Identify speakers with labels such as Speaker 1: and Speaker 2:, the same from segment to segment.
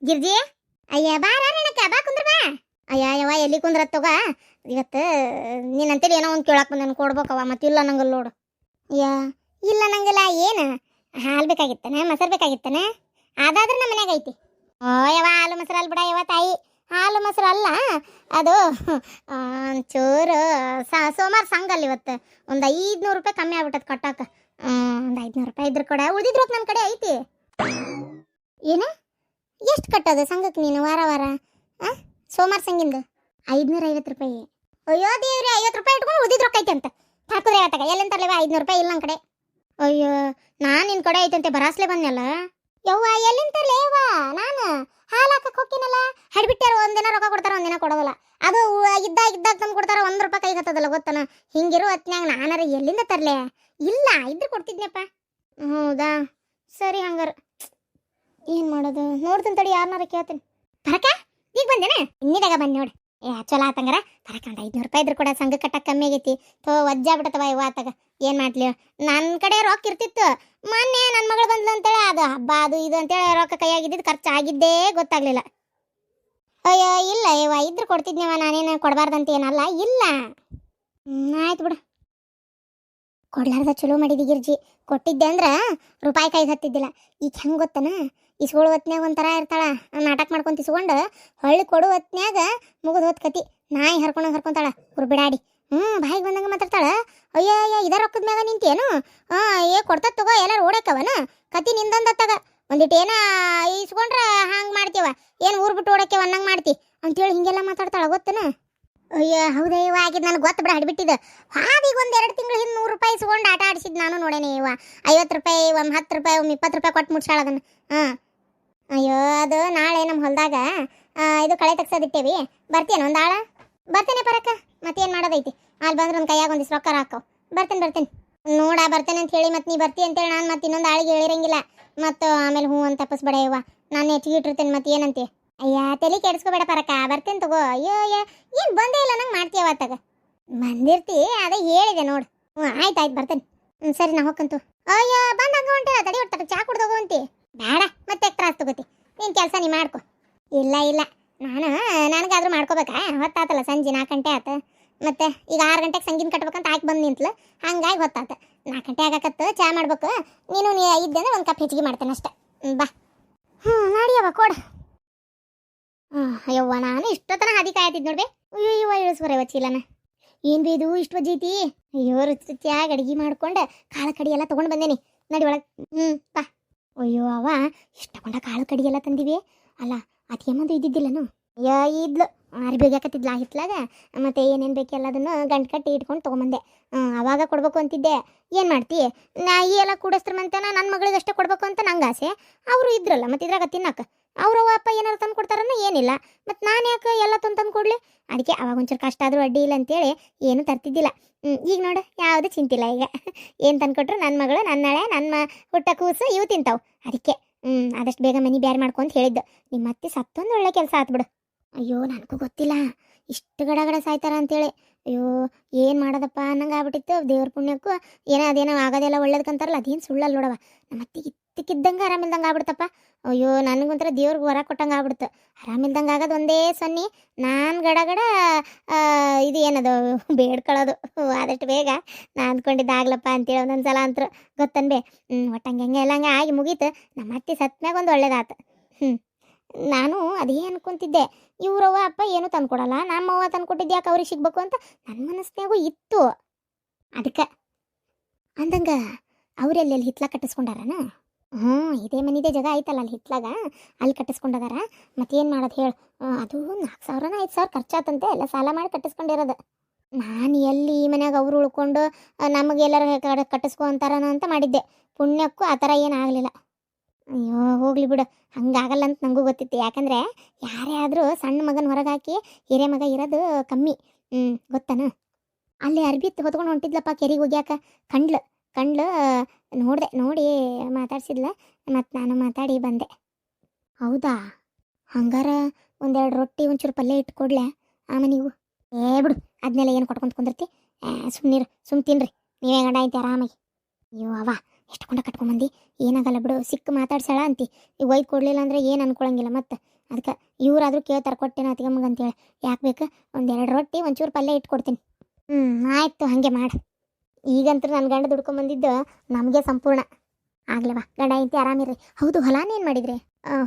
Speaker 1: ಗಿರ್ಜಿ ಅಯ್ಯ ಬಾರ ನೆನಕ ಬಾ ಕುಂದ್ರ ಬಾ. ಅಯ್ಯ ಯವ್ವ ಎಲ್ಲಿ ಕುಂದ್ರತ್ ತಗ ಇವತ್ತು ನೀನಂತೇಳಿ ಏನೋ ಒಂದು ಕೇಳಕ್ ಬಂದೇನು ಕೊಡ್ಬೇಕವ ಮತ್ತೆ ಇಲ್ಲ ನಂಗಲ್ಲ ನೋಡು. ಅಯ್ಯ ಇಲ್ಲ ನಂಗಲ್ಲ ಏನು ಹಾಲು ಬೇಕಾಗಿತ್ತಾನೆ ಮೊಸರು ಬೇಕಾಗಿತ್ತಾನೆ ಅದಾದ್ರೆ ನಮ್ಮ ಮನ್ಯಾಗ ಐತಿ. ಓ ಯವ್ವ ಹಾಲು ಮೊಸರು ಅಲ್ಲ ಬಿಡ ಯವ್ವ ತಾಯಿ, ಹಾಲು ಮೊಸರು ಅಲ್ಲ ಅದು ಚೂರು ಸೋಮವಾರ ಸಂಗಲ್ಲ ಇವತ್ತು ಒಂದು 500 ರೂಪಾಯಿ ಕಮ್ಮಿ ಆಗ್ಬಿಟ್ಟದ ಕಟ್ಟಾಕ. ಒಂದು 500 ರೂಪಾಯಿ ಇದ್ರ ಕಡೆ ಉಳಿದಿದ್ರು ನನ್ನ ಕಡೆ ಐತಿ. ಏನ ಎಷ್ಟು ಕಟ್ಟೋದು ಸಂಘಕ್ಕೆ ನೀನು ವಾರ ವಾರ? ಸೋಮವಾರ ಸಂಗಿಂದು 550 ರೂಪಾಯಿ. ಅಯ್ಯೋ ದೇವ್ರಿ 50 ರೂಪಾಯಿ ಇಟ್ಕೊಂಡು ಉಳಿದಿದ್ರು ರೊಕ್ಕ ಐತೆ ಅಂತ ಹಾಕಿದ್ರೆ ಆತಾಗ ಎಲ್ಲಂತರ್ಲೇವ 500 ರೂಪಾಯಿ ಇಲ್ಲ ನನ್ನ ಕಡೆ. ಅಯ್ಯೋ ನಾನು ನಿನ್ನ ಕಡೆ ಐತಂತೆ ಬರಾಸ್ಲೆ ಬಂದ್ನಲ್ಲ ಯವ್ವ ಎಲ್ಲಿಂತರ್ಲೇವ ನಾನು ಹಾಲು ಹಾಕಕ್ಕೆ ಹೋಗ್ತೀನಲ್ಲ ಹಡ್ಬಿಟ್ಟಾರ ಒಂದಿನ ರೊಕ್ಕ ಕೊಡ್ತಾರ ಒಂದಿನ ಕೊಡೋದಲ್ಲ. ಅದು ಇದ್ದಾಗ ತಂದು ಕೊಡ್ತಾರ 1 ರೂಪಾಯಿ ಕೈಗೆ ಹತ್ತದಲ್ಲ ಗೊತ್ತನ. ಹಿಂಗಿರೋ ಹೊತ್ನ್ಯಾಗ ನಾನಾರ ಎಲ್ಲಿಂದ ತರಲೆ? ಇಲ್ಲ ಇದ್ರೆ ಕೊಡ್ತಿದ್ನಪ್ಪ. ಹೌದಾ ಸರಿ ಹಂಗಾರ ಏನು ಮಾಡೋದು ನೋಡ್ತೀನಿ ತಡಿ ಯಾರನ್ನಾರ ಕೇಳ್ತೀನಿ. ಬರಕ ಈಗ ಬಂದೇನೆ ಇನ್ನಿದಾಗ ಬಂದು ನೋಡಿ. ಚಲೋ ಆತಂಗಾರ ಬರಕ ಒಂದು 500 ರೂಪಾಯಿ ಇದ್ರು ಕೂಡ ಸಂಘ ಕಟ್ಟಕ್ಕೆ ಕಮ್ಮಿ ಆಗೈತಿ. ವಜ್ಜಾ ಬಿಡತ್ತವ ಇವ ಆತಾಗ ಏನು ಮಾಡ್ಲಿ ನನ್ನ ಕಡೆ ರೊಕ್ಕ ಇರ್ತಿತ್ತು. ಮೊನ್ನೆ ನನ್ನ ಮಗಳು ಬಂದ್ಲು ಅಂತೇಳಿ ಅದು ಹಬ್ಬ ಅದು ಇದು ಅಂತೇಳಿ ರೊಕ್ಕ ಕೈಯಾಗಿದ್ದು ಖರ್ಚು ಆಗಿದ್ದೇ ಗೊತ್ತಾಗ್ಲಿಲ್ಲ. ಅಯ್ಯೋ ಇಲ್ಲ ಇವ ಇದ್ರು ಕೊಡ್ತಿದ್ನವ ನಾನೇನು ಕೊಡಬಾರ್ದಂತ ಏನಲ್ಲ. ಇಲ್ಲ ಆಯ್ತು ಬಿಡು ಕೊಡ್ಲಾರ್ದ ಚಲೋ ಮಾಡಿದಿ ಗಿರ್ಜಿ. ಕೊಟ್ಟಿದ್ದೆ ಅಂದ್ರೆ ರೂಪಾಯಿ ಕೈಗೆ ಹತ್ತಿದ್ದಿಲ್ಲ. ಈಗ ಹೆಂಗೆ ಗೊತ್ತನ ಇಸ್ಕೊಳ್ಳೋ ಹೊತ್ನ್ಯಾಗ ಒಂಥರ ಇರ್ತಾಳ ನಾಟಕ ಮಾಡ್ಕೊಂತ ಇಸ್ಕೊಂಡು ಹೊಳ್ಳಿ ಕೊಡು ಹೊತ್ನ್ಯಾಗ ಮುಗಿದು ಹೋತ್ ಕತಿ ನಾಯಿ ಹರ್ಕೊಂತಾಳ ಬಿಡಾಡಿ. ಬಾಯಿಗೆ ಬಂದಂಗೆ ಮಾತಾಡ್ತಾಳ. ಅಯ್ಯೋ ಅಯ್ಯೋ ಇದ ರೊಕ್ಕದ ಮ್ಯಾಗ ನಿಂತೇನು ಕೊಡ್ತದ ತಗೋ ಎಲ್ಲಾರು ಓಡಕ್ಕವನ ಕತಿ ನಿಂದೊಂದತ್ತಾಗ ಒಂದಿಟ್ಟು ಏನ ಇಸ್ಕೊಂಡ್ರೆ ಹಂಗೆ ಮಾಡ್ತೀವ ಏನು ಊರು ಬಿಟ್ಟು ಓಡಕ್ಕೆ ಅನ್ನಂಗೆ ಮಾಡ್ತಿ ಅಂತೇಳಿ ಹಿಂಗೆಲ್ಲ ಮಾತಾಡ್ತಾಳ ಗೊತ್ತನ. ಅಯ್ಯೋ ಹೌದಾ ಇವ ಆಗಿದ್ದು ನನಗೆ ಗೊತ್ತು ಬಿಡ ಹಡ್ಬಿಟ್ಟಿದ್ದು. ಹಾದಿಗೆ ಒಂದು 2 ತಿಂಗಳು ಹಿಂದೆ 100 ರೂಪಾಯಿ ಇಸ್ಕೊಂಡು ಆಟ ಆಡಿಸಿದ್ದು ನಾನು ನೋಡೇನೆ ಇವ. 50 ರೂಪಾಯಿ ಒಂದು 10 ರೂಪಾಯಿ ಒಂದು 20 ರೂಪಾಯಿ ಕೊಟ್ಟು ಮುಟ್ಸಾಳ ಅದನ್ನು. ಅಯ್ಯೋ ಅದು ನಾಳೆ ನಮ್ಮ ಹೊಲದಾಗ ಇದು ಕಳೆ ತೆಗ್ಸೋದಿಟ್ಟೇವಿ ಬರ್ತೀನ ಒಂದು ಆಳ ಬರ್ತೇನೆ ಪರಕ್ಕ ಮತ್ತೇನು ಮಾಡೋದೈತಿ ಅಲ್ಲಿ ಬಂದ್ರೆ ಒಂದು ಕೈಯಾಗ ಒಂದಿಷ್ಟು ರೊಕ್ಕ ಹಾಕವು ಬರ್ತೇನೆ ನೋಡ ಬರ್ತೇನೆ ಅಂತ ಹೇಳಿ ಮತ್ತೆ ನೀ ಬರ್ತಿ ಅಂತೇಳಿ ನಾನು ಮತ್ತೆ ಇನ್ನೊಂದು ಆಳಿಗೆ ಹೇಳಿರಂಗಿಲ್ಲ ಮತ್ತು ಆಮೇಲೆ ಹ್ಞೂ ಅಂತ ತಪ್ಪಿಸ್ಬೇಡ ಇವ ನಾನು ಹೆಚ್ಚಿಗೆ ಇಟ್ಟಿರ್ತೇನೆ ಮತ್ತೆ ಏನಂತೆ. ಅಯ್ಯ ತಲೆ ಕೆಡಿಸ್ಕೋಬೇಡ ಪರಕ್ಕ ಬರ್ತೇನೆ ತಗೋ. ಅಯ್ಯೋ ಅಯ್ಯ ಏನು ಬಂದೇ ಇಲ್ಲ ನಂಗೆ ಮಾಡ್ತೀಯವ ಆತಾಗ ಬಂದಿರ್ತಿ ಅದೇ ಹೇಳಿದೆ ನೋಡು. ಆಯ್ತು ಬರ್ತೇನೆ ಸರಿ ನಾ ಹೋಗ್ಕಂತು. ಅಯ್ಯೋ ಬಂದು ಹಂಗೆ ಹೊಂಟೆ ತಡಿ ಹೊಡ್ತಾರೆ ಚಾ ಕುಡ್ದೋಗಂತಿ ಬೇಡ ಮತ್ತೆ ತ್ರಾಸ್ ತಗೋತಿ ನೀನು ಕೆಲಸ ನೀ ಮಾಡ್ಕೊ. ಇಲ್ಲ ನನಗಾದ್ರೂ ಮಾಡ್ಕೋಬೇಕಾ ಹೊತ್ತಾತಲ್ಲ ಸಂಜೆ 4 ಗಂಟೆ ಆತ ಮತ್ತೆ ಈಗ 6 ಗಂಟೆಗೆ ಸಂಗೀನ ಕಟ್ಬೇಕಂತ ಹಾಕಿ ಬಂದು ನಿಂತ್ಲು ಹಂಗಾಗಿ ಹೊತ್ತಾತ 4 ಗಂಟೆ ಆಗಕತ್ತು ಚಾ ಮಾಡ್ಬೇಕು. ನೀನು ಇದ್ದೆ ಅಂದ್ರೆ ಒಂದು ಕಪ್ ಹೆಚ್ಚಿಗೆ ಮಾಡ್ತೇನೆ ಅಷ್ಟೆ ಬಾ. ನಾಡಿಯವ ಕೊಡ. ಅಯ್ಯವ್ವ ನಾನು ಇಷ್ಟೊತ್ತನ ಹಾದಿ ಕಾಯತಿದ್ ನೋಡ್ಬೆ. ಅಯ್ಯೋ ಇಳಿಸ್ಬರವ ಚೀಲನ ಏನು ಬೇದು ಇಷ್ಟು ವಜ್ಜೈತಿ. ಅಯ್ಯೋ ರುಚಿಯಾಗಿ ಅಡುಗೆ ಮಾಡ್ಕೊಂಡು ಕಾಳು ಕಡಿ ಎಲ್ಲ ತೊಗೊಂಡು ಬಂದೇನಿ ನಡಿ ಒಳಗೆ. ಬಾ. ಅಯ್ಯೋ ಅವ ಇಷ್ಟಕೊಂಡ ಕಾಳು ಕಡಿ ಎಲ್ಲ ತಂದಿವಿ ಅಲ್ಲ ಅದೇಮಂದು ಇದ್ದಿದ್ದಿಲ್ಲನು. ಅಯ್ಯೋ ಇದ್ಲು ಅರಿಬೇಕತ್ತಿದ್ಲ ಹಿತ್ಲಾಗ ಮತ್ತೆ ಏನೇನು ಬೇಕು ಎಲ್ಲದನ್ನು ಗಂಟು ಕಟ್ಟಿ ಇಟ್ಕೊಂಡು ತೊಗೊಂಬಂದೆ. ಅವಾಗ ಕೊಡ್ಬೇಕು ಅಂತಿದ್ದೆ ಏನು ಮಾಡ್ತಿ ಈ ಎಲ್ಲ ಕೂಡಸ್ತ್ರಮಂತನ ನನ್ನ ಮಗಳಿಗೆ ಅಷ್ಟೇ ಕೊಡ್ಬೇಕು ಅಂತ ನಂಗೆ ಆಸೆ. ಅವರು ಇದ್ರಲ್ಲ ಮತ್ತೆ ಇದ್ರಾಗ ತಿನ್ನಕ್ಕೆ ಅವ್ರ ಅಪ್ಪ ಏನಾರು ತಂದು ಕೊಡ್ತಾರನ್ನ ಏನಿಲ್ಲ ಮತ್ತು ನಾನು ಯಾಕೆ ಎಲ್ಲ ತಂದು ಕೊಡಲಿ. ಅದಕ್ಕೆ ಅವಾಗ ಒಂಚೂರು ಕಷ್ಟ ಆದರೂ ಅಡ್ಡಿ ಇಲ್ಲ ಅಂತೇಳಿ ಏನು ತರ್ತಿದ್ದಿಲ್ಲ. ಈಗ ನೋಡು ಯಾವುದೂ ಚಿಂತಿಲ್ಲ ಈಗ ಏನು ತಂದು ಕೊಟ್ಟರು ನನ್ನ ಮಗಳು ನನ್ನ ನಾಳೆ ನನ್ನ ಹುಟ್ಟ ಕೂಸು ಇವು ತಿಂತಾವು. ಅದಕ್ಕೆ ಆದಷ್ಟು ಬೇಗ ಮನೆ ಬ್ಯಾರೆ ಮಾಡ್ಕೊಂತ ಹೇಳಿದ್ದು. ನಿಮ್ಮ ಅತ್ತೆ ಸತ್ತೊಂದು ಒಳ್ಳೆ ಕೆಲಸ ಆತ್ಬಿಡು. ಅಯ್ಯೋ ನನಗೂ ಗೊತ್ತಿಲ್ಲ ಇಷ್ಟು ಗಡ ಸಾಯ್ತಾರ ಅಂತೇಳಿ. ಅಯ್ಯೋ ಏನು ಮಾಡೋದಪ್ಪ ಅನ್ನಂಗೆ ಆಗ್ಬಿಟ್ಟಿತ್ತು. ದೇವ್ರ ಪುಣ್ಯಕ್ಕೂ ಅದೇನೋ ಆಗೋದೆಲ್ಲ ಒಳ್ಳೇದಕ್ಕಂತಾರಲ್ಲ ಅದೇನು ಸುಳ್ಳಲ್ಲ ನೋಡವ. ನಮ್ಮ ಅತ್ತಿಗೆ ಇದ್ದಕ್ಕಿದ್ದಂಗೆ ಆರಾಮಿಲ್ದಂಗೆ ಆಗ್ಬಿಡ್ತಪ್ಪ. ಅಯ್ಯೋ ನನಗೊಂಥರ ದೇವ್ರಿಗೆ ಹೊರ ಕೊಟ್ಟಂಗೆ ಆಗ್ಬಿಡ್ತು. ಆರಾಮಿಲ್ದಂಗೆ ಆಗೋದು ಒಂದೇ ಸೊನ್ನೆ ನಾನು ಗಡ ಇದು ಏನದು ಬೇಡ್ಕೊಳ್ಳೋದು ಆದಷ್ಟು ಬೇಗ ನಾನು ಅಂದ್ಕೊಂಡಿದ್ದಾಗ್ಲಪ್ಪ ಅಂತೇಳಿ ಒಂದೊಂದು ಸಲ ಅಂತರು ಗೊತ್ತನ್ಬೇ. ಒಟ್ಟಂಗೆ ಹೆಂಗೆ ಎಲ್ಲ ಹಂಗೆ ಆಗಿ ಮುಗೀತು. ನಮ್ಮ ಅತ್ತೆ ಸತ್ಮ್ಯಾಗ ಒಂದು ಒಳ್ಳೇದಾತು. ನಾನು ಅದೇ ಅನ್ಕೊಂತಿದ್ದೆ ಇವ್ರವ್ವ ಅಪ್ಪ ಏನೂ ತಂದ್ಕೊಡಲ್ಲ ನಮ್ಮವ್ವ ತಂದ್ಕೊಟ್ಟಿದ್ದು ಯಾಕೆ ಅವ್ರಿಗೆ ಸಿಗ್ಬೇಕು ಅಂತ ನನ್ನ ಮನಸ್ಸಿನಾಗೂ ಇತ್ತು. ಅದಕ್ಕೆ ಅಂದಂಗೆ ಅವರೆಲ್ಲಿ ಹಿತ್ಲಾಗ ಕಟ್ಟಿಸ್ಕೊಂಡಾರನ? ಇದೇ ಮನಿದೇ ಜಾಗ ಆಯ್ತಲ್ಲ ಅಲ್ಲಿ ಹಿತ್ಲಾಗ ಅಲ್ಲಿ ಕಟ್ಟಿಸ್ಕೊಂಡದಾರ. ಮತ್ತೇನು ಮಾಡೋದು ಹೇಳು ಅದು 4,000 5,000 ಖರ್ಚಾತಂತೆ ಎಲ್ಲ ಸಾಲ ಮಾಡಿ ಕಟ್ಟಿಸ್ಕೊಂಡಿರೋದು. ನಾನು ಎಲ್ಲಿ ಈ ಮನ್ಯಾಗ ಅವ್ರು ಉಳ್ಕೊಂಡು ನಮಗೆಲ್ಲರ ಕಟ್ಟಿಸ್ಕೊ ಅಂತಾರನ ಅಂತ ಮಾಡಿದ್ದೆ. ಪುಣ್ಯಕ್ಕೂ ಆ ಥರ ಏನೂ ಆಗಲಿಲ್ಲ. ಅಯ್ಯೋ ಹೋಗ್ಲಿ ಬಿಡು ಹಂಗಾಗಲ್ಲ ಅಂತ ನನಗೂ ಗೊತ್ತಿತ್ತು. ಯಾಕಂದರೆ ಯಾರೇ ಆದರೂ ಸಣ್ಣ ಮಗನ ಹೊರಗೆ ಹಾಕಿ ಹಿರೇ ಮಗ ಇರೋದು ಕಮ್ಮಿ. ಗೊತ್ತನ ಅಲ್ಲಿ ಅರ್ಬಿ ಹೊತ್ಕೊಂಡು ಹೊಂಟಿದ್ಲಪ್ಪ ಕೆರಿಗೆ ಹೋಗ್ಯಾಕ ಕಂಡ್ಲು ನೋಡಿ ಮಾತಾಡ್ಸಿದ್ಲ ಮತ್ತು ನಾನು ಮಾತಾಡಿ ಬಂದೆ. ಹೌದಾ ಹಂಗಾರ 1-2 ರೊಟ್ಟಿ ಒಂಚೂರು ಪಲ್ಯ ಇಟ್ಕೊಡ್ಲೆ ಆಮನಿಗೂ. ಬಿಡು ಅದನ್ನೆಲ್ಲ ಏನು ಕೊಟ್ಕೊಂತ ಕುಂದಿರ್ತಿ ಸುಮ್ ತಿನ್ರಿ ನೀವೇ ಗಂಡ ಐತಿ ಆರಾಮಾಗಿ. ಅಯ್ಯೋ ಅವ ಎಷ್ಟು ಕೊಂಡ ಕಟ್ಕೊಂಬಂದು ಏನಾಗಲ್ಲ ಬಿಡು ಸಿಕ್ಕ ಮಾತಾಡ್ಸಾಳ ಅಂತಿ. ಈಗ ಒಯ್ದು ಕೊಡಲಿಲ್ಲ ಅಂದರೆ ಏನು ಅನ್ಕೊಳಂಗಿಲ್ಲ. ಮತ್ತು ಅದಕ್ಕೆ ಇವ್ರಾದ್ರೂ ಕೇಳ್ತಾರೆ ಕೊಟ್ಟೇನ ಅತ್ತಿಗಮ್ಮಗೆ ಅಂತೇಳಿ. ಯಾಕೆ ಬೇಕು, ಒಂದೆರಡು ರೊಟ್ಟಿ ಒಂಚೂರು ಪಲ್ಯ ಇಟ್ಕೊಡ್ತೀನಿ. ಆಯ್ತು ಹಾಗೆ ಮಾಡು. ಈಗಂತೂ ನನ್ನ ಗಂಡ ದುಡ್ಕೊಂಬಂದಿದ್ದು ನಮಗೆ ಸಂಪೂರ್ಣ ಆಗ್ಲವಾ. ಗಂಡ ಐತಿ ಆರಾಮಿರ್ರಿ. ಹೌದು, ಹೊಲಾನೇನು ಮಾಡಿದ್ರಿ?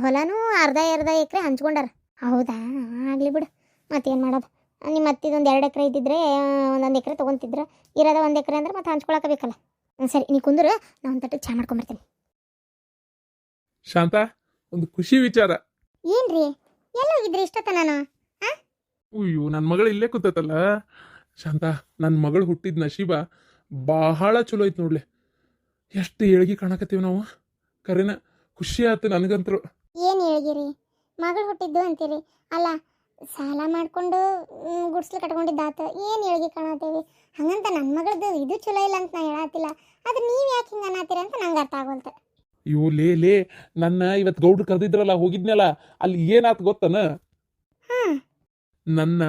Speaker 1: ಹೊಲಾನೂ ಅರ್ಧ ಎಕರೆ ಹಂಚ್ಕೊಂಡಾರ. ಹೌದಾ, ಆಗಲಿ ಬಿಡು. ಮತ್ತೇನು ಮಾಡೋದು, ನಿಮ್ಮ ಅತ್ತಿದೊಂದು 2 ಎಕರೆ ಇದ್ದಿದ್ರೆ ಒಂದೊಂದು ಎಕರೆ ತೊಗೊತಿದ್ರೆ, ಇರೋದ 1 ಎಕರೆ ಅಂದ್ರೆ ಮತ್ತೆ ಹಂಚ್ಕೊಳಕಬೇಕಲ್ಲ. ಸರಿ, ನೀ ಕುಂದ್ರು, ನಾ ಒಂದು ತಟ್ಟೆ ಚಾ ಮಾಡ್ಕೊಂಬರ್ತೀನಿ.
Speaker 2: ಶಾಂತ, ಒಂದು ಖುಷಿ ವಿಚಾರ.
Speaker 1: ಏನ್ರಿ, ಎಲ್ಲ ಹೋಗಿದ್ರಿ ಇಷ್ಟೊತ್ತ ನಾನು?
Speaker 2: ಅಯ್ಯೋ, ನನ್ನ ಮಗಳು ಇಲ್ಲೇ ಕೂತೈತಲ್ಲ. ಶಾಂತ, ನನ್ನ ಮಗಳು ಹುಟ್ಟಿದ ನಶೀಬ ಬಹಳ ಚಲೋ ಐತೆ ನೋಡ್ಲಿ. ಎಷ್ಟು ಏಳ್ಗಿ ಕಾಣಕತ್ತೀವಿ ನಾವು. ಕರೆನ ಖುಷಿ ಆಯ್ತು ನನಗಂತರು.
Speaker 1: ಏನು ಹೇಳಿಗಿರಿ, ಮಗಳು ಹುಟ್ಟಿದ್ದು ಅಂತೀರಿ. ಅಲ್ಲ, ಸಾಲ ಮಾಡಿಕೊಂಡು ಗುಡ್ಸ್ಲು ಕಟ್ಕೊಂಡಿದ್ದಾತ, ಏನು ಹೇಳಿಗೆ ಕಾಣತ್ತೀವಿ. ಹಂಗಂತ ನನ್ನ ಮಗಳದ್ದು ಇದು ಚಲೋ ಇಲ್ಲ ಅಂತ ನಾ ಹೇಳತ್ತಿಲ್ಲ. ಅದು ನೀವು ಯಾಕೆ ಹಿಂಗೆ ಅನ್ನತ್ತೀರ ಅಂತ ನಂಗೆ ಅರ್ಥ ಆಗೋಲ್ತು.
Speaker 2: ಅಯ್ಯೋ ಲೇ, ನನ್ನ ಇವತ್ತು ಗೌಡ್ರು ಕರೆದಿದ್ರಲ್ಲ, ಹೋಗಿದ್ನಲ್ಲ, ಅಲ್ಲಿ ಏನಾಯ್ತು ಗೊತ್ತನ? ನನ್ನ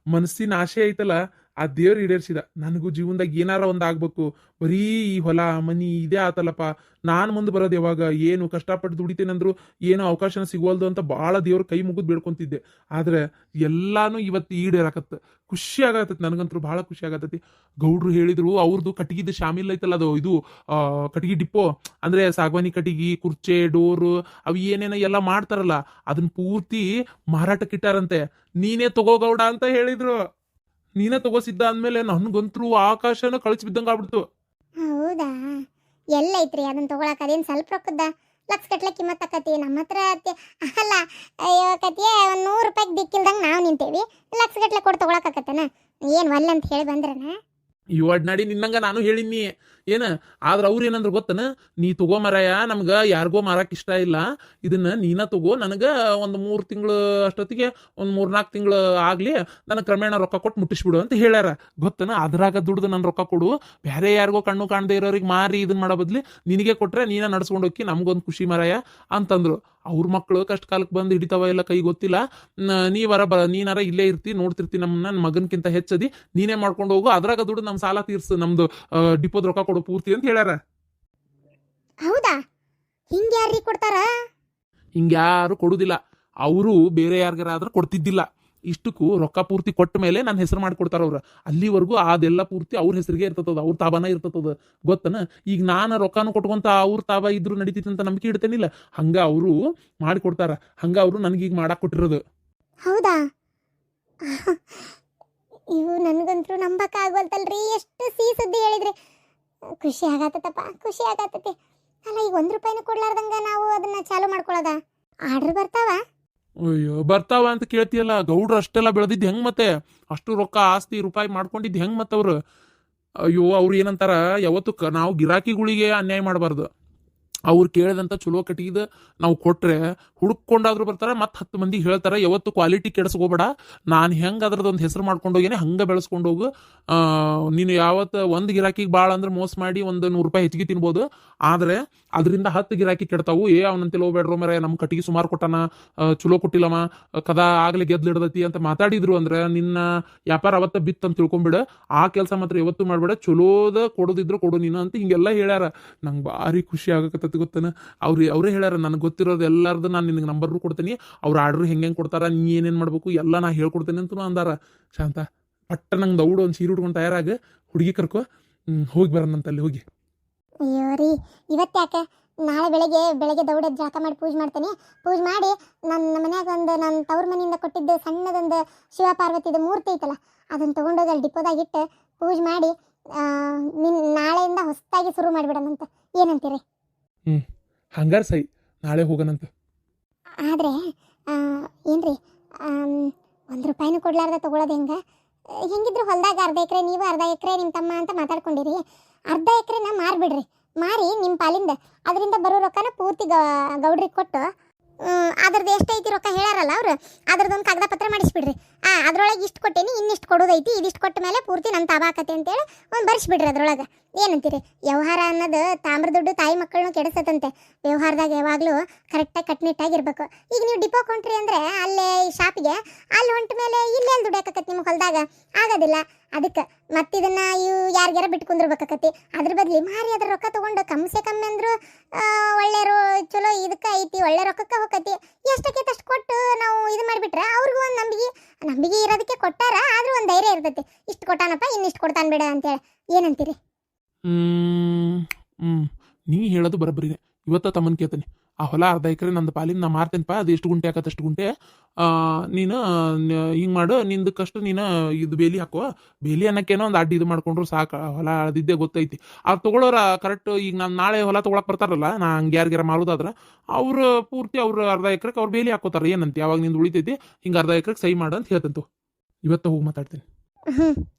Speaker 2: ಮನಸ್ಸಿನ ಆಸೆ ಐತಲ್ಲ, ಆ ದೇವ್ರು ಈಡೇರಿಸಿದ. ನನಗೂ ಜೀವನದಾಗ ಏನಾರ ಒಂದು ಆಗ್ಬೇಕು. ಬರೀ ಈ ಹೊಲ ಮನಿ ಇದೇ ಆತಲ್ಲಪ್ಪ. ನಾನು ಮುಂದೆ ಬರೋದು ಯಾವಾಗ? ಏನು ಕಷ್ಟಪಟ್ಟು ದುಡಿತೇನೆಂದ್ರು ಏನೋ ಅವಕಾಶನ ಸಿಗೋಲ್ದು ಅಂತ ಭಾಳ ದೇವ್ರ ಕೈ ಮುಗಿದು ಬೇಡ್ಕೊಂತಿದ್ದೆ. ಆದ್ರೆ ಎಲ್ಲಾನು ಇವತ್ತು ಈಡೇರಾಕತ್ತ. ಖುಷಿ ಆಗತ್ತೈತಿ ನನಗಂತೂ, ಭಾಳ ಖುಷಿ ಆಗತ್ತೈತಿ. ಗೌಡ್ರು ಹೇಳಿದ್ರು, ಅವ್ರದ್ದು ಕಟ್ಟಿಗಿದ್ದು ಶಾಮಿಲ್ ಐತಲ್ಲ, ಅದು ಇದು ಕಟ್ಟಿಗೆ ಡಿಪೋ ಅಂದ್ರೆ ಸಾಗವಾನಿ ಕಟ್ಟಿಗೆ, ಕುರ್ಚೆ, ಡೋರು, ಅವು ಏನೇನೋ ಎಲ್ಲ ಮಾಡ್ತಾರಲ್ಲ, ಅದನ್ನ ಪೂರ್ತಿ ಮಾರಾಟಕ್ಕಿಟ್ಟಾರಂತೆ. ನೀನೇ ತಗೋ ಗೌಡ ಅಂತ ಹೇಳಿದ್ರು. ನೀನೇ ತಗೋಸಿದ್ದ ಅಂದ್ಮೇಲೆ ನನ್ಗಂತರೂ ಆಕಾಶನ ಕಳಿಸಿ ಬಿದ್ದಂಗೆ ಆಗ್ಬಿಡ್ತು.
Speaker 1: ಹೌದಾ, ಎಲ್ಲೈತ್ರಿ ಅದನ್ನ ತಗೊಳಕ್? ಅದೇನು ಸ್ವಲ್ಪ ರೊಕ್ಕದ ಲಕ್ಷ ಗಟ್ಲೆ ಕಿಮ್ಮತ್ ಆಕತಿ ನಮ್ಮ ಹತ್ರ. ಅಲ್ಲ, ಅಯ್ಯೋ ಕತಿಯೇ, ಒಂದು 100 ರೂಪಾಯಿಗೆ ದಿಕ್ಕಿಲ್ದಂಗೆ ನಾವು ನಿಂತೇವಿ, ಲಕ್ಷ ಗಟ್ಲೆ ಕೊಟ್ಟು ತಗೊಳಕಾಕತ್ತನ? ಏನು ಒಲ್ಲೆ ಅಂತ ಹೇಳಿ ಬಂದ್ರನ?
Speaker 2: ಈ ಒಡ್ನಾಡಿ ನಿನ್ನಂಗ ನಾನು ಹೇಳಿನಿ ಏನ. ಆದ್ರ ಅವ್ರು ಏನಂದ್ರು ಗೊತ್ತನ, ನೀ ತಗೋ ಮರಾಯ, ನಮ್ಗ ಯಾರಿಗೋ ಮಾರಕ್ ಇಷ್ಟ ಇಲ್ಲ, ಇದನ್ನ ನೀನ ತಗೋ, ನನಗ ಒಂದು 3 ತಿಂಗಳು ಅಷ್ಟೊತ್ತಿಗೆ, ಒಂದು 3-4 ತಿಂಗಳು ಆಗ್ಲಿ, ನನಗೆ ಕ್ರಮೇಣ ರೊಕ್ಕ ಕೊಟ್ಟು ಮುಟ್ಟಿಸ್ಬಿಡು ಅಂತ ಹೇಳ್ಯಾರ. ಗೊತ್ತನ? ಅದ್ರಾಗ ದುಡ್ದು ನನ್ನ ರೊಕ್ಕ ಕೊಡು, ಬೇರೆ ಯಾರಿಗೋ ಕಣ್ಣು ಕಾಣದೇ ಇರೋರಿಗೆ ಮಾರಿ ಇದನ್ನ ಮಾಡೋ ಬದ್ಲಿ ನಿನಗೆ ಕೊಟ್ರೆ ನೀನ ನಡ್ಸ್ಕೊಂಡು ಹೋಗಿ, ನಮ್ಗೊಂದು ಖುಷಿ ಮರಾಯ ಅಂತಂದ್ರು. ಅವ್ರ ಮಕ್ಕಳು ಕಷ್ಟ ಕಾಲಕ್ಕೆ ಬಂದು ಹಿಡಿತಾವ ಇಲ್ಲ ಕೈ ಗೊತ್ತಿಲ್ಲ. ನೀನಾರ ಇಲ್ಲೇ ಇರ್ತಿ, ನೋಡ್ತಿರ್ತಿ ನಮ್ಮನ್ನ, ನನ್ನ ಮಗನ್ಕಿಂತ ಹೆಚ್ಚದಿ, ನೀನೇ ಮಾಡ್ಕೊಂಡು ಹೋಗು, ಅದ್ರಾಗ ದುಡ್ಡು ನಮ್ಮ ಸಾಲ ತೀರ್ಸು, ನಮ್ದು ಡಿಪೋದ್ ರೊಕ್ಕ ಕೊಡು ಪೂರ್ತಿ ಅಂತ ಹೇಳ್ಯಾರ.
Speaker 1: ಹೌದಾ? ಹಿಂಗೆ ಯಾರಿಗೆ ಕೊಡ್ತಾರ?
Speaker 2: ಹಿಂಗ್ಯಾರು ಕೊಡುದಿಲ್ಲ. ಅವರು ಬೇರೆ ಯಾರಿಗಾರಾದ್ರೂ ಕೊಡ್ತಿದ್ದಿಲ್ಲ. ಇಷ್ಟಕ್ಕೂ ರೊಕ್ಕ ಪೂರ್ತಿ ಕೊಟ್ಟ ಮೇಲೆ ನನ್ನ ಹೆಸರು ಮಾಡಿಕೊಡ್ತಾರ ಅವ್ರು. ಅಲ್ಲಿವರೆಗೂ ಅದೆಲ್ಲ ಪೂರ್ತಿ ಅವ್ರ ಹೆಸರಿಗೆ ಇರ್ತದ, ಅವ್ರ ತಾಬಾನ ಇರ್ತದ. ಗೊತ್ತನ? ಈಗ ನಾನು ರೊಕ್ಕನೂ ಕೊಟ್ಕೊಂತ ಅವ್ರ ತಾಬ ಇದ್ರು ನಡೀತಿತ್ತು ಅಂತ ನಂಬಿಕೆ ಇಡ್ತೇನಿಲ್ಲ. ಹಂಗ ಅವರು ಮಾಡಿಕೊಡ್ತಾರ. ಹಂಗ ಅವರು ನನಗೀಗ ಮಾಡಾಕ್ ಕೊಟ್ಟಿರೋದು.
Speaker 1: ಹೌದಾ? ಇವು ನನಗಂತೂ ನಂಬಕ ಆಗವಲ್ತಲ್ರಿ. ಎಷ್ಟು ಸಿಹಿ ಸುದ್ದಿ ಹೇಳಿದ್ರಿ. ಖುಷಿ ಆಗತ್ತಪ್ಪ, ಖುಷಿ ಆಗತ್ತೈತಿ. ಅಲ್ಲ, ಈಗ 1 ರೂಪಾಯಿನೂ ಕೊಡ್ಲಾರ್ದಂಗ ನಾವು ಅದನ್ನ ಚಾಲು ಮಾಡ್ಕೊಳ್ಳೋದ? ಆರ್ಡರ್ ಬರ್ತಾವ?
Speaker 2: ಅಯ್ಯೋ, ಬರ್ತಾವ ಅಂತ ಕೇಳ್ತಿಯಲ್ಲ. ಗೌಡ್ರು ಅಷ್ಟೆಲ್ಲ ಬೆಳೆದಿದ್ದು ಹೆಂಗ್ ಮತ್ತೆ? ಅಷ್ಟು ರೊಕ್ಕ ಆಸ್ತಿ ರೂಪಾಯಿ ಮಾಡ್ಕೊಂಡಿದ್ದು ಹೆಂಗ್ ಮತ್ತವ್ರು? ಅಯ್ಯೋ, ಅವ್ರು ಏನಂತಾರ, ಯಾವತ್ತು ನಾವು ಗಿರಾಕಿಗಳಿಗೆ ಅನ್ಯಾಯ ಮಾಡಬಾರ್ದು. ಅವ್ರು ಕೇಳಿದಂಥ ಚಲೋ ಕಟ್ಟಿಗೆ ನಾವು ಕೊಟ್ರೆ ಹುಡುಕೊಂಡಾದ್ರೂ ಬರ್ತಾರೆ, ಮತ್ತೆ 10 ಮಂದಿಗೆ ಹೇಳ್ತಾರೆ. ಯಾವತ್ತು ಕ್ವಾಲಿಟಿ ಕೆಡಿಸ್ಕೋಬೇಡ, ನಾನು ಹೆಂಗೆ ಅದ್ರದ್ದೊಂದು ಹೆಸರು ಮಾಡ್ಕೊಂಡು ಹೋಗೇನೆ ಹಂಗೆ ಬೆಳೆಸ್ಕೊಂಡು ಹೋಗು. ನೀನು ಯಾವತ್ತು ಒಂದು ಗಿರಾಕಿಗೆ ಭಾಳ ಅಂದ್ರೆ ಮೋಸ ಮಾಡಿ ಒಂದು 100 ರೂಪಾಯಿ ಹೆಚ್ಚಿಗೆ ತಿನ್ಬೋದು, ಆದರೆ ಅದರಿಂದ 10 ಗಿರಾಕಿ ಕೆಡ್ತಾವು. ಅವನಂತೆಲ್ಲ ಹೋಗ್ಬೇಡ್ರೋ ಮರ, ನಮ್ಮ ಕಟ್ಟಿಗೆ ಸುಮಾರು ಕೊಟ್ಟಾನ, ಚಲೋ ಕೊಟ್ಟಿಲ್ಲಮ್ಮ, ಕದಾ ಆಗ್ಲಿ ಗೆದ್ಲಿಡ್ದತಿ ಅಂತ ಮಾತಾಡಿದ್ರು ಅಂದ್ರೆ ನಿನ್ನ ವ್ಯಾಪಾರ ಅವತ್ತ ಬಿತ್ತು ಅಂತ ತಿಳ್ಕೊಂಬಿಡು. ಆ ಕೆಲಸ ಮಾತ್ರ ಯಾವತ್ತೂ ಮಾಡಬೇಡ, ಚಲೋದ ಕೊಡೋದಿದ್ರು ಕೊಡು ನೀನು ಅಂತ ಹಿಂಗೆಲ್ಲ ಹೇಳ್ಯಾರ. ನಂಗೆ ಭಾರಿ ಖುಷಿ ಆಗಕತ್ತ. ಗೊತ್ತನ? ಅವರೇ ಹೇಳ್ಯಾರ, ನನಗೆ ಗೊತ್ತಿರೋದು ಎಲ್ಲಾರ್ದು ನಾನು ನಿನಗೆ ನಂಬರ್ರು ಕೊಡ್ತೀನಿ, ಅವ್ರು ಆರ್ಡ್ರ್ ಹೆಂಗೆ ಕೊಡ್ತಾರ, ನೀ ಏನೇನು ಮಾಡಬೇಕು ಎಲ್ಲ ನಾ ಹೇಳ್ಕೊಡ್ತೇನೆ ಅಂತ ಅಂದಾರ. ಶಾಂತ, ಪಟ್ಟ ನಂಗೆ ದೌಡು ಒಂದು ಸೀರೆ ಉಟ್ಕೊಂಡು ತಯಾರಾಗ, ಹುಡುಗಿ ಕರ್ಕೊ, ಹೋಗಿ ಬರೋಣಂತಲ್ಲಿ ಹೋಗಿ.
Speaker 1: ಅಯ್ಯೋ ರೀ, ಇವತ್ತು ಯಾಕೆ? ನಾಳೆ ಬೆಳಗ್ಗೆ ದೌಡ ಜಳಕ ಮಾಡಿ ಪೂಜೆ ಮಾಡ್ತೇನೆ. ಪೂಜೆ ಮಾಡಿ ನನ್ನ ಮನ್ಯಾಗ ಒಂದು ನನ್ನ ತವ್ರ ಮನೆಯಿಂದ ಕೊಟ್ಟಿದ್ದು ಸಣ್ಣದೊಂದು ಶಿವ ಪಾರ್ವತಿದು ಮೂರ್ತಿ ಐತಲ್ಲ, ಅದನ್ನು ತೊಗೊಂಡೋಗಿ ಅಲ್ಲಿ ಡಿಪೋದಾಗ ಇಟ್ಟು ಪೂಜೆ ಮಾಡಿ ನಾಳೆಯಿಂದ ಹೊಸದಾಗಿ ಶುರು ಮಾಡಿಬಿಡೋಣಂತ. ಏನಂತೀರಿ?
Speaker 2: ಹಂಗಾರ ಸೈ, ನಾಳೆ ಹೋಗೋಣಂತ.
Speaker 1: ಆದರೆ ಏನ್ರಿ, 1 ರೂಪಾಯಿನೂ ಕೊಡ್ಲಾರ್ದ ತೊಗೊಳೋದು ಹೆಂಗಿದ್ರು ಹೊಲದಾಗ ಅರ್ಧ ಎಕರೆ ನೀವು, ಅರ್ಧ ಎಕರೆ ನಿಮ್ಮ ತಮ್ಮ ಅಂತ ಮಾತಾಡ್ಕೊಂಡಿರಿ. ಅರ್ಧ ಎಕರೆನ ಮಾರಿಬಿಡ್ರಿ. ಮಾರಿ ನಿಮ್ಮ ಪಾಲಿಂದ ಅದರಿಂದ ಬರೋ ರೊಕ್ಕನ ಪೂರ್ತಿ ಗೌಡ್ರಿಗೆ ಕೊಟ್ಟು, ಅದ್ರದ್ದು ಎಷ್ಟೈತಿ ರೊಕ್ಕ ಹೇಳ್ಯಾರಲ್ಲ ಅವ್ರು, ಅದ್ರದ್ದೊಂದು ಕಾಗದ ಪತ್ರ ಮಾಡಿಸ್ಬಿಡ್ರಿ. ಅದ್ರೊಳಗೆ ಇಷ್ಟು ಕೊಟ್ಟೇನಿ, ಇನ್ನಿಷ್ಟು ಕೊಡೋದೈತಿ, ಇದಿಷ್ಟು ಕೊಟ್ಟ ಮೇಲೆ ಪೂರ್ತಿ ನನ್ನ ತಾಬಾಕತೆ ಅಂತೇಳಿ ಒಂದು ಬರ್ಸ್ಬಿಡ್ರಿ ಅದ್ರೊಳಗೆ. ಏನಂತೀರಿ? ವ್ಯವಹಾರ ಅನ್ನೋದು ತಾಮ್ರ ದುಡ್ಡು ತಾಯಿ ಮಕ್ಕಳನ್ನು ಕೆಡಿಸತ್ತಂತೆ. ವ್ಯವಹಾರದಾಗ ಯಾವಾಗಲೂ ಕರೆಕ್ಟಾಗಿ ಕಟ್ನಿಟ್ಟಾಗಿರ್ಬೇಕು. ಈಗ ನೀವು ಡಿಪೋ ಕೊಂಡ್ರಿ ಅಂದರೆ ಅಲ್ಲೇ ಶಾಪಿಗೆ ಅಲ್ಲಿ ಹೊಂಟ ಮೇಲೆ ಇಲ್ಲೇ ದುಡಿಯಾಕತ್ತೆ ನಿಮ್ಗೆ ಹೊಲದಾಗ ಆಗೋದಿಲ್ಲ. ಅದಕ್ಕೆ ಮತ್ತಿದನ್ನ ಇವು ಯಾರಿಗಾರ ಬಿಟ್ಟು ಕುಂದಿರ್ಬೇಕಾಕತಿ. ಅದ್ರ ಬದ್ಲಿ ಮಾರಿ ಅದ್ರ ರೊಕ್ಕ ತಗೊಂಡು ಕಮ್ಸೆ ಕಮ್ಮಿ ಅಂದ್ರು ಒಳ್ಳೆ ಚಲೋ ಇದಕ್ಕೆ ಐತಿ, ಒಳ್ಳೆ ರೊಕ್ಕಕ್ಕೆ ಹೋಗತಿ. ಎಷ್ಟಕ್ಕೆ ಅಷ್ಟು ಕೊಟ್ಟು ನಾವು ಇದು ಮಾಡಿಬಿಟ್ರೆ ಅವ್ರಿಗೂ ಒಂದು ನಂಬಿಕೆ ಇರೋದಕ್ಕೆ ಕೊಟ್ಟಾರ. ಆದ್ರೂ ಒಂದು ಧೈರ್ಯ ಇರ್ತೈತಿ, ಇಷ್ಟು ಕೊಟ್ಟಾನಪ್ಪ ಇನ್ನಿಷ್ಟು ಕೊಡ್ತಾನೆ ಬಿಡ ಅಂತೇಳಿ. ಏನಂತೀರಿ?
Speaker 2: ನೀ ಹೇಳೋದು ಬರೋಬ್ಬರಿನೇ. ಇವತ್ತ ತಮ್ಮನ್ ಕೇಳ್ತೇನೆ, ಆ ಹೊಲ ಅರ್ಧ ಎಕರೆ ನಂದು ಪಾಲಿನ ನಾ ಮಾರ್ತೇನಪ್ಪ, ಅದು ಎಷ್ಟು ಗುಂಟೆ ಆಕತ್ತೆ ಅಷ್ಟು ಗುಂಟೆ. ನೀನು ಹಿಂಗೆ ಮಾಡು, ನಿಂದಕ್ಕಷ್ಟು ನೀನು ಇದು ಬೇಲಿ ಹಾಕುವ. ಬೇಲಿ ಅನ್ನಕ್ಕೇನೋ ಒಂದು ಅಡ್ಡಿ ಇದು ಮಾಡ್ಕೊಂಡ್ರು ಸಾಕು. ಹೊಲ ಅಳ್ದಿದ್ದೆ ಗೊತ್ತೈತಿ. ಅವ್ರು ತೊಗೊಳೋರ ಕರೆಕ್ಟ್. ಈಗ ನಾನು ನಾಳೆ ಹೊಲ ತೊಗೊಳಕ್ ಬರ್ತಾರಲ್ಲ, ನಾ ಹಂಗೆ ಯಾರಿಗಾರ ಮಾರೋದಾದ್ರೆ ಅವ್ರು ಪೂರ್ತಿ ಅವ್ರು ಅರ್ಧ ಎಕರೆಗೆ ಅವ್ರು ಬೇಲಿ ಹಾಕೋತಾರೆ. ಏನಂತ ಯಾವಾಗ ನಿಂದು ಉಳಿತೈತಿ ಹಿಂಗೆ ಅರ್ಧ ಎಕರೆಗೆ ಸಹಿ ಮಾಡು ಅಂತ ಹೇಳ್ತಂತು. ಇವತ್ತ ಹೋಗಿ ಮಾತಾಡ್ತೀನಿ.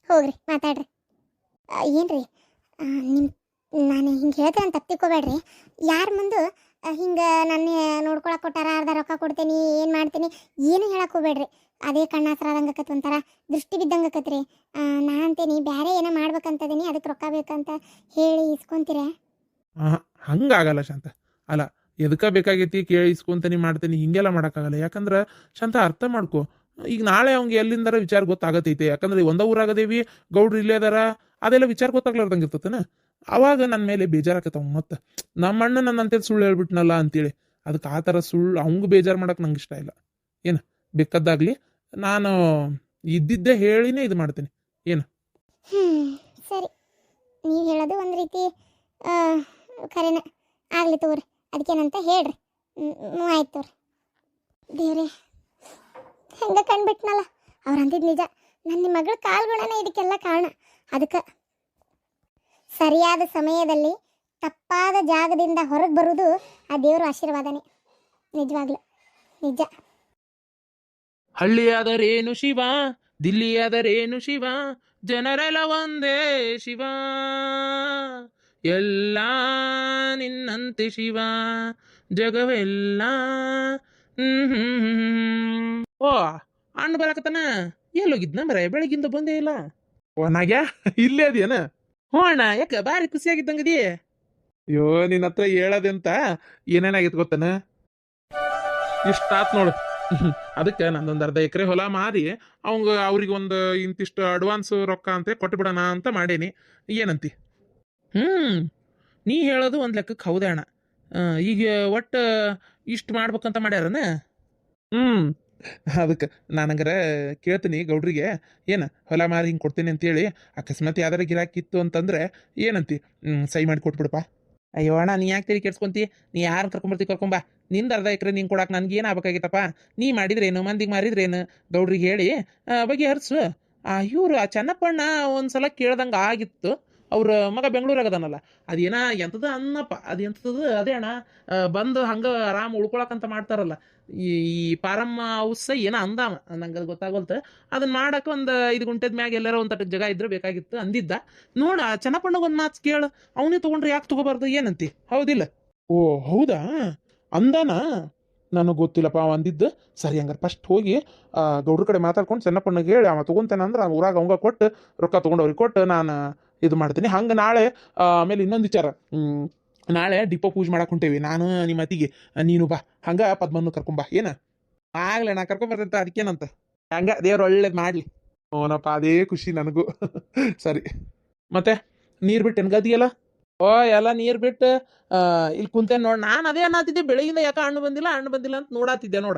Speaker 1: ಹೋಗ್ರಿ ಮಾತಾಡ್ರಿ. ಏನ್ರಿ ನಾನು ಹಿಂಗೆ ಹೇಳ್ತೇನೆ ಅಂತ ತಪ್ಪಿಕೋಬೇಡ್ರಿ. ಯಾರ ಮುಂದೆ ಹಿಂಗೆ ನನ್ನ ನೋಡ್ಕೊಳಕ್ಕೆ ಕೊಟ್ಟಾರ, ಅರ್ಧ ರೊಕ್ಕ ಕೊಡ್ತೀನಿ, ಏನು ಮಾಡ್ತೀನಿ ಏನು ಹೇಳಕ್ಕೆ ಹೋಗ್ಬೇಡ್ರಿ. ಅದೇ ಕಣ್ಣಾಸರಾದಂಗೆ ಆಕತ್, ಒಂಥರ ದೃಷ್ಟಿ ಬಿದ್ದಂಗೆ ಆಕತ್ರಿ. ನಾ ಅಂತೀನಿ ಬೇರೆ ಏನೋ ಮಾಡ್ಬೇಕಂತದೀನಿ, ಅದಕ್ಕೆ ರೊಕ್ಕ ಬೇಕಂತ ಹೇಳಿ ಇಸ್ಕೊಂತೀರ.
Speaker 2: ಹಂಗಾಗಲ್ಲ ಶಾಂತ. ಅಲ್ಲ, ಎದಕ್ಕೆ ಬೇಕಾಗೈತಿ ಕೇಳಿ ಇಸ್ಕೊಂತೀನಿ ಮಾಡ್ತೀನಿ ಹಿಂಗೆಲ್ಲ ಮಾಡೋಕ್ಕಾಗಲ್ಲ. ಯಾಕಂದ್ರೆ ಶಾಂತ ಅರ್ಥ ಮಾಡ್ಕೊ, ಈಗ ನಾಳೆ ಅವ್ನಿಗೆ ಎಲ್ಲಿಂದಾರ ವಿಚಾರ ಗೊತ್ತಾಗತೈತೆ. ಯಾಕಂದ್ರೆ ಒಂದ ಊರಾಗದೇವಿ, ಗೌಡ್ರು ಇಲ್ಲೇ ಅದಾರ, ಅದೆಲ್ಲ ವಿಚಾರ ಗೊತ್ತಾಗ್ಲಾರ್ದಂಗೆ ಇರ್ತತನ. ಅವಾಗ ನನ್ನ ಮೇಲೆ ಬೇಜಾರಾಕತ್ತವ. ಮತ್ತೆ ನಮ್ಮ ಅಣ್ಣ ನನ್ನ ಅಂತೇಳಿ ಸುಳ್ಳು ಹೇಳ್ಬಿಟ್ನಲ್ಲ ಅಂತೇಳಿ ಅದಕ್ಕೆ ಆ ಥರ ಸುಳ್ಳು ಅವಂಗೂ ಬೇಜಾರು ಮಾಡಕ್ಕೆ ನಂಗೆ ಇಷ್ಟ ಇಲ್ಲ. ಏನು ಬೇಕಾದಾಗ್ಲಿ ನಾನು ಇದ್ದಿದ್ದೇ ಹೇಳಿನೇ ಇದು ಮಾಡ್ತೀನಿ. ಏನು
Speaker 1: ಸರಿ, ನೀವು ಹೇಳೋದು ಒಂದು ರೀತಿ ಖರೇನ ಆಗಲಿ ತಗೋರಿ. ಅದಕ್ಕೇನಂತ ಹೇಳ್ರಿ. ಆಯ್ತು ತೋರಿ. ದೇವ್ರೆ, ಹೆಂಗೆ ಕಂಡ್ಬಿಟ್ನಲ್ಲ. ಅವ್ರು ಅಂದಿದ್ದು ನಿಜ. ನನ್ನ ಮಗಳ ಕಾಲ್ಗುಣನೇ ಇದಕ್ಕೆಲ್ಲ ಕಾರಣ. ಅದಕ್ಕೆ ಸರಿಯಾದ ಸಮಯದಲ್ಲಿ ತಪ್ಪಾದ ಜಾಗದಿಂದ ಹೊರಗೆ ಬರುವುದು ಆ ದೇವರ ಆಶೀರ್ವಾದನೇ. ನಿಜವಾಗ್ಲು ನಿಜ.
Speaker 2: ಹಳ್ಳಿಯಾದರೇನು ಶಿವ, ದಿಲ್ಲಿಯಾದರೇನು ಶಿವ, ಜನರೆಲ್ಲ ಒಂದೇ ಶಿವ, ಎಲ್ಲ ನಿನ್ನಂತೆ ಶಿವ, ಜಗವೆಲ್ಲ. ಓ ಅಣ್ಣ ಬರಕತ್ತನ. ಎಲ್ಲೋಗಿದ್ನ ಮರ ಬೆಳಗಿಂದ ಬಂದೇ ಇಲ್ಲ. ಓ ನಾಗ್ಯಾ ಇಲ್ಲೇ ಅದೇನ? ಹ್ಞೂ ಅಣ್ಣ, ಯಾಕೆ ಭಾರಿ ಖುಷಿಯಾಗಿದ್ದಂಗದಿ? ಅಯ್ಯೋ ನಿನ್ನ ಹತ್ರ ಹೇಳೋದಂತ ಏನೇನಾಗಿತ್ತು ಗೊತ್ತನ? ಇಷ್ಟಾತ್ ನೋಡು. ಅದಕ್ಕೆ ನಂದೊಂದು ಅರ್ಧ ಎಕರೆ ಹೊಲ ಮಾರಿ ಅವ್ರಿಗೆ ಒಂದು ಇಂತಿಷ್ಟು ಅಡ್ವಾನ್ಸ್ ರೊಕ್ಕ ಅಂತ ಕೊಟ್ಬಿಡೋಣ ಅಂತ ಮಾಡೇನಿ. ಏನಂತಿ? ನೀ ಹೇಳೋದು ಒಂದು ಲೆಕ್ಕಕ್ಕೆ ಹೌದೇ ಅಣ್ಣ. ಈಗ ಒಟ್ಟು ಇಷ್ಟು ಮಾಡ್ಬೇಕಂತ ಮಾಡ್ಯಾರನ? ಅದಕ್ಕೆ ನಾನಂಗಾರ ಕೇಳ್ತೀನಿ ಗೌಡ್ರಿಗೆ, ಏನು ಹೊಲ ಮಾರಿ ಹಿಂಗೆ ಕೊಡ್ತೀನಿ ಅಂತೇಳಿ. ಅಕಸ್ಮಾತ್ ಯಾವ್ದಾರ ಗಿರಾಕಿತ್ತು ಅಂತಂದ್ರೆ ಏನಂತಿ, ಸಹಿ ಮಾಡಿ ಕೊಟ್ಬಿಡಪ್ಪ. ಅಯ್ಯೋ ಅಣ್ಣ, ನೀ ಯಾಕೆ ತಿಳಿ ಕೆಡ್ಸ್ಕೊಂತಿ? ನೀ ಯಾರು ಕರ್ಕೊಂಬರ್ತಿ ಕರ್ಕೊಂಬಾ. ನಿಂದು ಅರ್ಧ ಎಕರೆ ನಿಂಗೆ ಕೊಡಕ್ಕೆ ನನಗೆ ಏನು ಆಗ್ಬೇಕಾಗಿತ್ತಪ್ಪ? ನೀ ಮಾಡಿದ್ರೇನು, ಮಂದಿಗೆ ಮಾರಿದ್ರೇನು, ಗೌಡ್ರಿಗೆ ಹೇಳಿ ಬಗೆಹರಿಸು. ಇವರು ಆ ಚೆನ್ನಪ್ಪಣ್ಣ ಒಂದ್ಸಲ ಕೇಳ್ದಂಗೆ ಆಗಿತ್ತು. ಅವ್ರ ಮಗ ಬೆಂಗಳೂರಾಗದಾನಲ್ಲ, ಅದೇನ ಎಂಥದ ಅನ್ನಪ್ಪ, ಅದು ಎಂಥದ್ದು ಅದೇ ಅಣ್ಣ. ಬಂದು ಹಂಗೆ ಆರಾಮ್ ಉಳ್ಕೊಳಕಂತ ಮಾಡ್ತಾರಲ್ಲ, ಈ ಪಾರಮ್ಮ ಔಸ ಏನೋ ಅಂದಾಮ, ನಂಗೆ ಅದು ಗೊತ್ತಾಗೋಲ್ತ. ಅದನ್ನ ಮಾಡಕ್ಕೆ ಒಂದು 5 ಗುಂಟೆದ ಮ್ಯಾಗ ಎಲ್ಲಾರ ಒಂದು ತಟ್ಟಕ್ಕೆ ಜಾಗ ಇದ್ರೆ ಬೇಕಾಗಿತ್ತು ಅಂದಿದ್ದ. ನೋಡ ಚೆನ್ನಪ್ಪಣ್ಣಗೆ ಒಂದು ಮಾತು ಕೇಳು, ಅವನೇ ತೊಗೊಂಡ್ರೆ ಯಾಕೆ ತೊಗೋಬಾರ್ದು? ಏನಂತಿ? ಹೌದಿಲ್ಲ? ಓ ಹೌದಾ, ಅಂದಾನ? ನನಗೆ ಗೊತ್ತಿಲ್ಲಪ್ಪ ಅವ ಅಂದಿದ್ದು. ಸರಿ, ಹಂಗಾರೆ ಫಸ್ಟ್ ಹೋಗಿ ಗೌಡ್ರ ಕಡೆ ಮಾತಾಡ್ಕೊಂಡು ಚೆನ್ನಪ್ಪಣ್ಣಗೆ ಹೇಳಿ ಅವ ತೊಗೊಂತೇನೆ ಅಂದ್ರೆ ಊರಾಗ ಅವಂಗ ಕೊಟ್ಟು ರೊಕ್ಕ ತೊಗೊಂಡು ಅವ್ರಿಗೆ ಕೊಟ್ಟು ನಾನು ಇದು ಮಾಡ್ತೀನಿ. ಹಂಗೆ ನಾಳೆ ಆಮೇಲೆ ಇನ್ನೊಂದು ವಿಚಾರ, ನಾಳೆ ಡಿಪೋ ಪೂಜೆ ಮಾಡಕ್ಕೆ ಹೊಂಟೇವಿ ನಾನು ನಿಮ್ಮ ಅತ್ತಿಗೆ, ನೀನು ಬಾ. ಹಂಗೆ ಪದ್ಮನ್ನು ಕರ್ಕೊಂಬಾ. ಏನು ಆಗ್ಲೇ ನಾ ಕರ್ಕೊಂಬರ್ತಂತ, ಅದಕ್ಕೇನಂತ. ಹಂಗೆ ದೇವ್ರು ಒಳ್ಳೇದು ಮಾಡಲಿ. ಓನಪ್ಪ, ಅದೇ ಖುಷಿ ನನಗೂ. ಸರಿ, ಮತ್ತೆ ನೀರು ಬಿಟ್ಟು ಗದಿಯಲ್ಲ? ಓ ಎಲ್ಲ ನೀರು ಬಿಟ್ಟು ಇಲ್ಲಿ ಕುಂತೇನೆ ನೋಡಿ. ನಾನು ಅದೇ ಅನ್ನತ್ತಿದ್ದೆ, ಬೆಳಗಿಂದ ಯಾಕೆ ಹಣ್ಣು ಬಂದಿಲ್ಲ ಅಂತ ನೋಡಾತಿದ್ದೆ ನೋಡ.